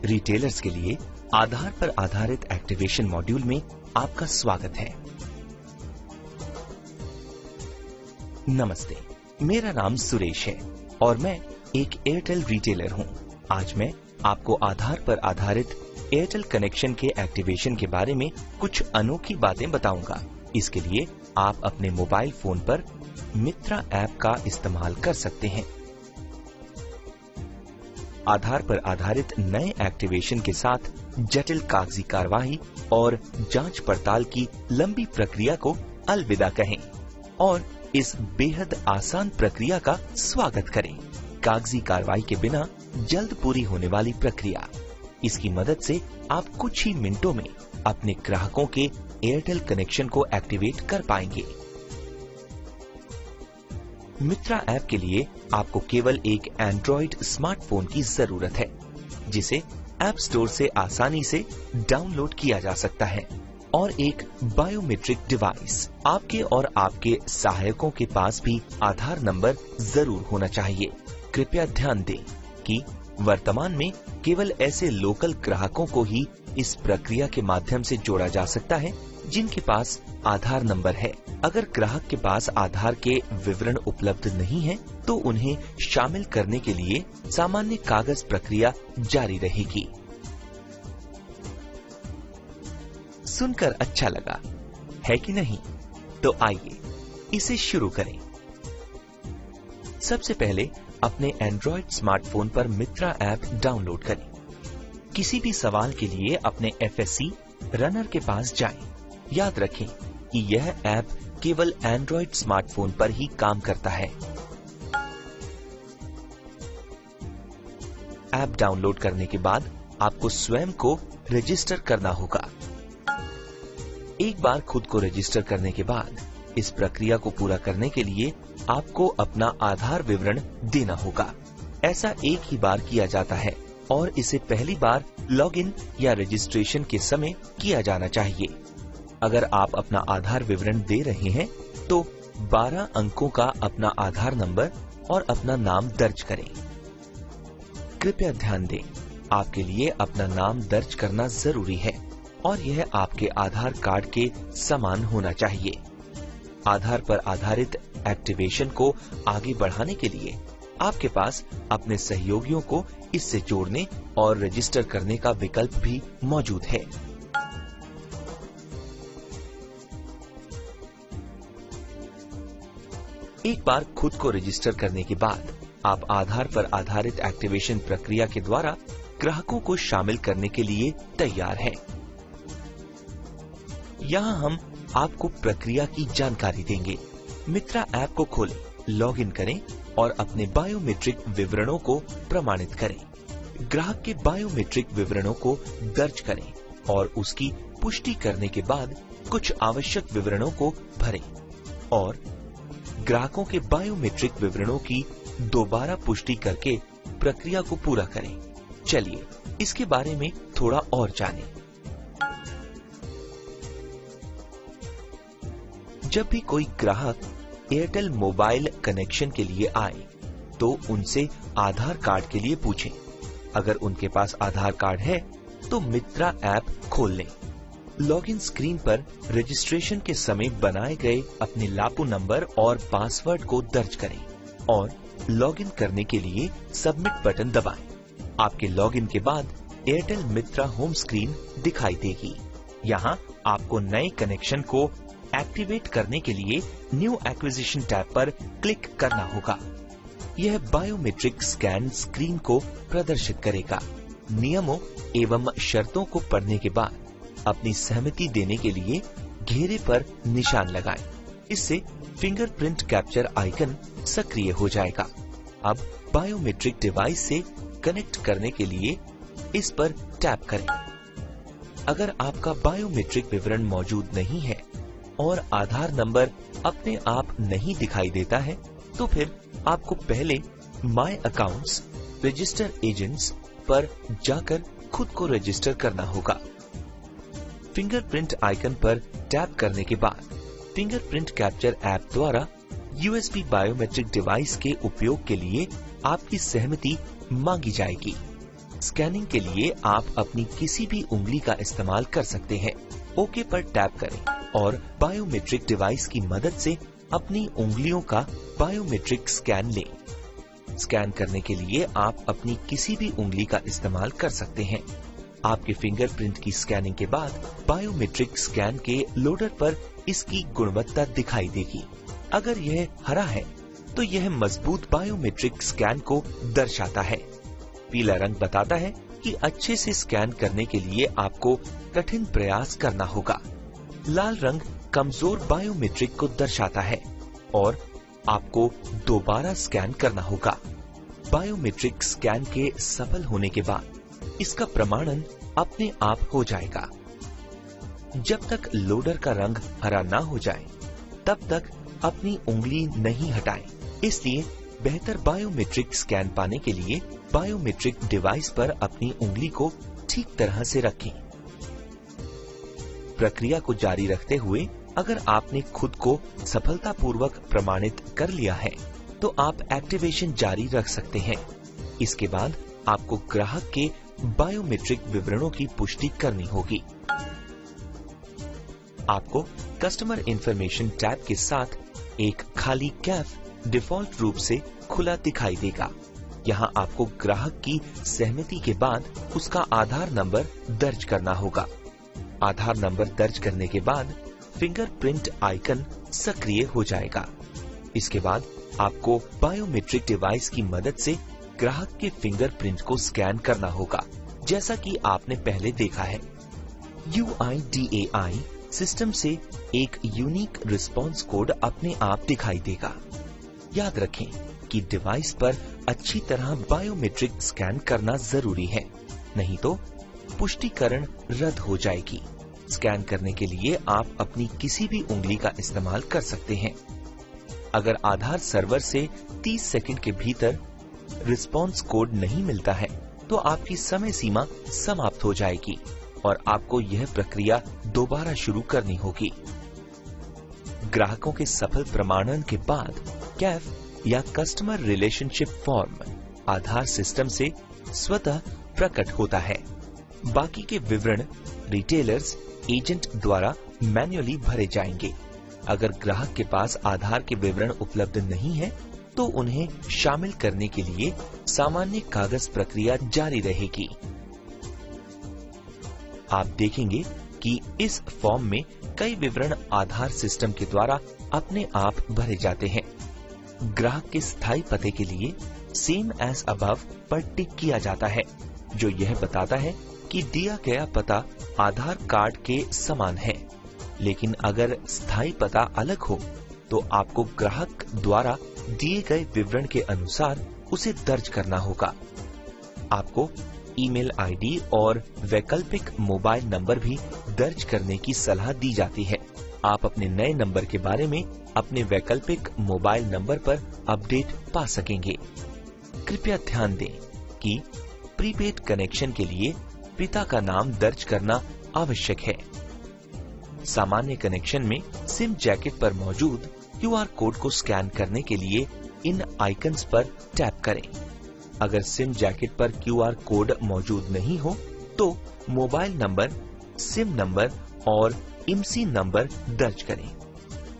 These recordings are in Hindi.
रिटेलर्स के लिए आधार पर आधारित एक्टिवेशन मॉड्यूल में आपका स्वागत है। नमस्ते, मेरा नाम सुरेश है और मैं एक एयरटेल रिटेलर हूं। आज मैं आपको आधार पर आधारित एयरटेल कनेक्शन के एक्टिवेशन के बारे में कुछ अनोखी बातें बताऊंगा। इसके लिए आप अपने मोबाइल फोन पर मित्रा ऐप का इस्तेमाल कर सकते हैं। आधार पर आधारित नए एक्टिवेशन के साथ जटिल कागजी कार्यवाही और जांच पड़ताल की लंबी प्रक्रिया को अलविदा कहें और इस बेहद आसान प्रक्रिया का स्वागत करें। कागजी कार्रवाई के बिना जल्द पूरी होने वाली प्रक्रिया। इसकी मदद से आप कुछ ही मिनटों में अपने ग्राहकों के एयरटेल कनेक्शन को एक्टिवेट कर पाएंगे। मित्रा ऐप के लिए आपको केवल एक एंड्रॉइड स्मार्टफोन की जरूरत है, जिसे ऐप स्टोर से आसानी से डाउनलोड किया जा सकता है और एक बायोमेट्रिक डिवाइस। आपके और आपके सहायकों के पास भी आधार नंबर जरूर होना चाहिए। कृपया ध्यान दें कि वर्तमान में केवल ऐसे लोकल ग्राहकों को ही इस प्रक्रिया के माध्यम से जोड़ा जा सकता है जिनके पास आधार नंबर है। अगर ग्राहक के पास आधार के विवरण उपलब्ध नहीं है, तो उन्हें शामिल करने के लिए सामान्य कागज प्रक्रिया जारी रहेगी। सुनकर अच्छा लगा, है कि नहीं? तो आइए इसे शुरू करें। सबसे पहले अपने एंड्रॉइड स्मार्टफोन पर मित्रा ऐप डाउनलोड करें। किसी भी सवाल के लिए अपने FSC रनर के पास जाएं। याद रखें कि यह ऐप केवल एंड्रॉइड स्मार्टफोन पर ही काम करता है। ऐप डाउनलोड करने के बाद आपको स्वयं को रजिस्टर करना होगा। एक बार खुद को रजिस्टर करने के बाद इस प्रक्रिया को पूरा करने के लिए आपको अपना आधार विवरण देना होगा। ऐसा एक ही बार किया जाता है और इसे पहली बार लॉगिन या रजिस्ट्रेशन के समय किया जाना चाहिए। अगर आप अपना आधार विवरण दे रहे हैं तो 12 अंकों का अपना आधार नंबर और अपना नाम दर्ज करें। कृपया ध्यान दें, आपके लिए अपना नाम दर्ज करना जरूरी है और यह आपके आधार कार्ड के समान होना चाहिए। आधार पर आधारित एक्टिवेशन को आगे बढ़ाने के लिए आपके पास अपने सहयोगियों को इससे जोड़ने और रजिस्टर करने का विकल्प भी मौजूद है। एक बार खुद को रजिस्टर करने के बाद आप आधार पर आधारित एक्टिवेशन प्रक्रिया के द्वारा ग्राहकों को शामिल करने के लिए तैयार हैं। यहाँ हम आपको प्रक्रिया की जानकारी देंगे। मित्रा ऐप को खोलें, लॉगिन करें और अपने बायोमेट्रिक विवरणों को प्रमाणित करें। ग्राहक के बायोमेट्रिक विवरणों को दर्ज करें और उसकी पुष्टि करने के बाद कुछ आवश्यक विवरणों को भरें और ग्राहकों के बायोमेट्रिक विवरणों की दोबारा पुष्टि करके प्रक्रिया को पूरा करें। चलिए इसके बारे में थोड़ा और जानें। जब भी कोई ग्राहक एयरटेल मोबाइल कनेक्शन के लिए आए तो उनसे आधार कार्ड के लिए पूछें। अगर उनके पास आधार कार्ड है तो मित्रा ऐप खोल लें। लॉगिन स्क्रीन पर रजिस्ट्रेशन के समय बनाए गए अपने लापू नंबर और पासवर्ड को दर्ज करें और लॉगिन करने के लिए सबमिट बटन दबाएं। आपके लॉगिन के बाद एयरटेल मित्रा होम स्क्रीन दिखाई देगी। यहाँ आपको नए कनेक्शन को एक्टिवेट करने के लिए न्यू एक्विजिशन टैब पर क्लिक करना होगा। यह बायोमेट्रिक स्कैन स्क्रीन को प्रदर्शित करेगा। नियमों एवं शर्तों को पढ़ने के बाद अपनी सहमति देने के लिए घेरे पर निशान लगाएं। इससे फिंगरप्रिंट कैप्चर आइकन सक्रिय हो जाएगा। अब बायोमेट्रिक डिवाइस से कनेक्ट करने के लिए इस पर टैप करें। अगर आपका बायोमेट्रिक विवरण मौजूद नहीं है और आधार नंबर अपने आप नहीं दिखाई देता है, तो फिर आपको पहले माय अकाउंट्स रजिस्टर एजेंट्स पर जाकर खुद को रजिस्टर करना होगा। फिंगरप्रिंट आइकन पर टैप करने के बाद फिंगरप्रिंट कैप्चर ऐप द्वारा USB बायोमेट्रिक डिवाइस के उपयोग के लिए आपकी सहमति मांगी जाएगी। स्कैनिंग के लिए आप अपनी किसी भी उंगली का इस्तेमाल कर सकते हैं। ओके पर टैप करें और बायोमेट्रिक डिवाइस की मदद से अपनी उंगलियों का बायोमेट्रिक स्कैन लें। स्कैन करने के लिए आप अपनी किसी भी उंगली का इस्तेमाल कर सकते हैं। आपके फिंगरप्रिंट की स्कैनिंग के बाद बायोमेट्रिक स्कैन के लोडर पर इसकी गुणवत्ता दिखाई देगी। अगर यह हरा है तो यह मजबूत बायोमेट्रिक स्कैन को दर्शाता है। पीला रंग बताता है कि अच्छे से स्कैन करने के लिए आपको कठिन प्रयास करना होगा। लाल रंग कमजोर बायोमेट्रिक को दर्शाता है और आपको दोबारा स्कैन करना होगा। बायोमेट्रिक स्कैन के सफल होने के बाद इसका प्रमाणन अपने आप हो जाएगा। जब तक लोडर का रंग हरा ना हो जाए तब तक अपनी उंगली नहीं हटाएं। इसलिए बेहतर बायोमेट्रिक स्कैन पाने के लिए बायोमेट्रिक डिवाइस पर अपनी उंगली को ठीक तरह से रखें। प्रक्रिया को जारी रखते हुए अगर आपने खुद को सफलतापूर्वक प्रमाणित कर लिया है तो आप एक्टिवेशन जारी रख सकते हैं। इसके बाद आपको ग्राहक के बायोमेट्रिक विवरणों की पुष्टि करनी होगी। आपको कस्टमर इंफॉर्मेशन टैब के साथ एक खाली कैफ डिफॉल्ट रूप से खुला दिखाई देगा। यहाँ आपको ग्राहक की सहमति के बाद उसका आधार नंबर दर्ज करना होगा। आधार नंबर दर्ज करने के बाद फिंगरप्रिंट आइकन सक्रिय हो जाएगा। इसके बाद आपको बायोमेट्रिक डिवाइस की मदद से ग्राहक के फिंगरप्रिंट को स्कैन करना होगा, जैसा कि आपने पहले देखा है। UIDAI सिस्टम से एक यूनिक रिस्पॉन्स कोड अपने आप दिखाई देगा। याद रखें कि डिवाइस पर अच्छी तरह बायोमेट्रिक स्कैन करना जरूरी है, नहीं तो पुष्टिकरण रद्द हो जाएगी। स्कैन करने के लिए आप अपनी किसी भी उंगली का इस्तेमाल कर सकते हैं। अगर आधार सर्वर से 30 सेकंड के भीतर रिस्पॉन्स कोड नहीं मिलता है तो आपकी समय सीमा समाप्त हो जाएगी और आपको यह प्रक्रिया दोबारा शुरू करनी होगी। ग्राहकों के सफल प्रमाणन के बाद कैफ या कस्टमर रिलेशनशिप फॉर्म आधार सिस्टम से स्वतः प्रकट होता है। बाकी के विवरण रिटेलर्स एजेंट द्वारा मैन्युअली भरे जाएंगे। अगर ग्राहक के पास आधार के विवरण उपलब्ध नहीं है तो उन्हें शामिल करने के लिए सामान्य कागज प्रक्रिया जारी रहेगी। आप देखेंगे कि इस फॉर्म में कई विवरण आधार सिस्टम के द्वारा अपने आप भरे जाते हैं। ग्राहक के स्थायी पते के लिए सेम एज अबव पर टिक किया जाता है, जो यह बताता है कि दिया गया पता आधार कार्ड के समान है। लेकिन अगर स्थायी पता अलग हो तो आपको ग्राहक द्वारा दिए गए विवरण के अनुसार उसे दर्ज करना होगा। आपको ईमेल आईडी और वैकल्पिक मोबाइल नंबर भी दर्ज करने की सलाह दी जाती है। आप अपने नए नंबर के बारे में अपने वैकल्पिक मोबाइल नंबर पर अपडेट पा सकेंगे। कृपया ध्यान दें कि प्रीपेड कनेक्शन के लिए पिता का नाम दर्ज करना आवश्यक है। सामान्य कनेक्शन में सिम जैकेट पर मौजूद QR कोड को स्कैन करने के लिए इन आइकन्स पर टैप करें। अगर सिम जैकेट पर QR कोड मौजूद नहीं हो तो मोबाइल नंबर, सिम नंबर और IMSI नंबर दर्ज करें।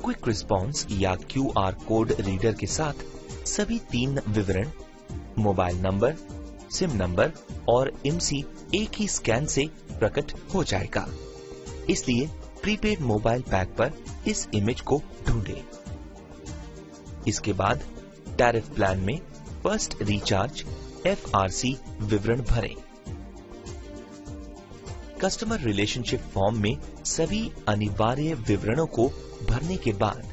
क्विक रिस्पॉन्स या QR कोड रीडर के साथ सभी 3 विवरण मोबाइल नंबर, सिम नंबर और IMSI एक ही स्कैन से प्रकट हो जाएगा। इसलिए प्रीपेड मोबाइल पैक पर इस इमेज को ढूंढें। इसके बाद टैरिफ प्लान में फर्स्ट रिचार्ज FRC विवरण भरें। कस्टमर रिलेशनशिप फॉर्म में सभी अनिवार्य विवरणों को भरने के बाद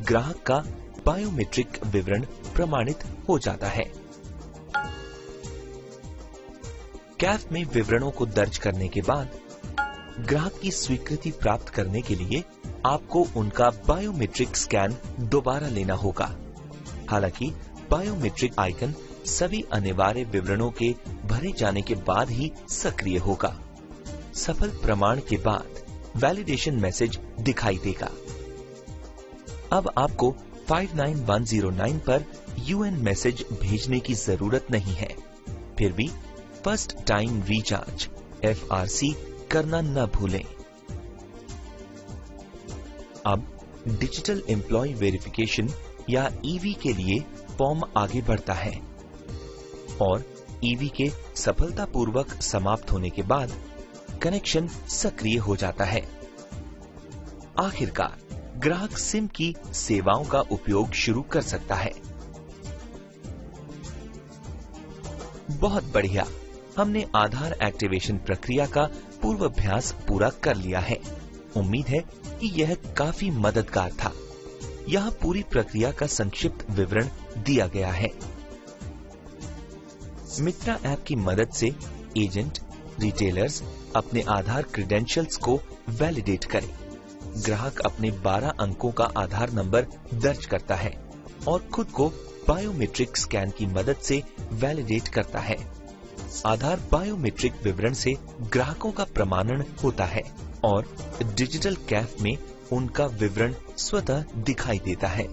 ग्राहक का बायोमेट्रिक विवरण प्रमाणित हो जाता है। कैफ में विवरणों को दर्ज करने के बाद ग्राहक की स्वीकृति प्राप्त करने के लिए आपको उनका बायोमेट्रिक स्कैन दोबारा लेना होगा। हालांकि बायोमेट्रिक आइकन सभी अनिवार्य विवरणों के भरे जाने के बाद ही सक्रिय होगा। सफल प्रमाण के बाद वैलिडेशन मैसेज दिखाई देगा। अब आपको 59109 पर UN मैसेज भेजने की जरूरत नहीं है। फिर भी फर्स्ट टाइम रिचार्ज FRC करना न भूलें। अब डिजिटल एम्प्लॉय वेरिफिकेशन या EV के लिए फॉर्म आगे बढ़ता है और EV के सफलतापूर्वक समाप्त होने के बाद कनेक्शन सक्रिय हो जाता है। आखिरकार ग्राहक सिम की सेवाओं का उपयोग शुरू कर सकता है। बहुत बढ़िया, हमने आधार एक्टिवेशन प्रक्रिया का पूर्वाभ्यास पूरा कर लिया है। उम्मीद है कि यह काफी मददगार था। यहाँ पूरी प्रक्रिया का संक्षिप्त विवरण दिया गया है। मित्रा ऐप की मदद से एजेंट, रिटेलर्स अपने आधार क्रेडेंशियल्स को वैलिडेट करें। ग्राहक अपने 12 अंकों का आधार नंबर दर्ज करता है और खुद को बायोमेट्रिक स्कैन की मदद से वैलिडेट करता है। आधार बायोमेट्रिक विवरण से ग्राहकों का प्रमाणन होता है और डिजिटल कैफ में उनका विवरण स्वतः दिखाई देता है।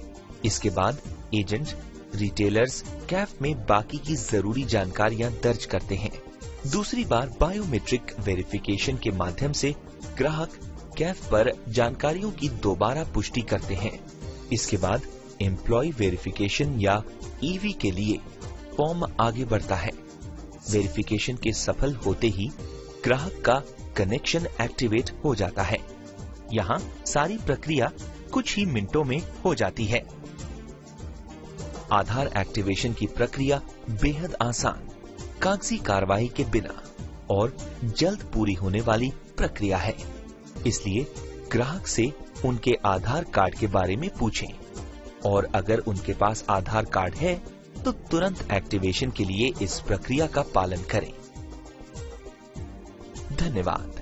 इसके बाद एजेंट, रिटेलर्स कैफ में बाकी की जरूरी जानकारियां दर्ज करते हैं। दूसरी बार बायोमेट्रिक वेरिफिकेशन के माध्यम से ग्राहक कैफ पर जानकारियों की दोबारा पुष्टि करते हैं। इसके बाद एम्प्लॉय वेरिफिकेशन या EV के लिए फॉर्म आगे बढ़ता है। वेरिफिकेशन के सफल होते ही ग्राहक का कनेक्शन एक्टिवेट हो जाता है। यहाँ सारी प्रक्रिया कुछ ही मिनटों में हो जाती है। आधार एक्टिवेशन की प्रक्रिया बेहद आसान, कागजी कार्रवाई के बिना और जल्द पूरी होने वाली प्रक्रिया है। इसलिए ग्राहक से उनके आधार कार्ड के बारे में पूछें और अगर उनके पास आधार कार्ड है तो तुरंत एक्टिवेशन के लिए इस प्रक्रिया का पालन करें। धन्यवाद।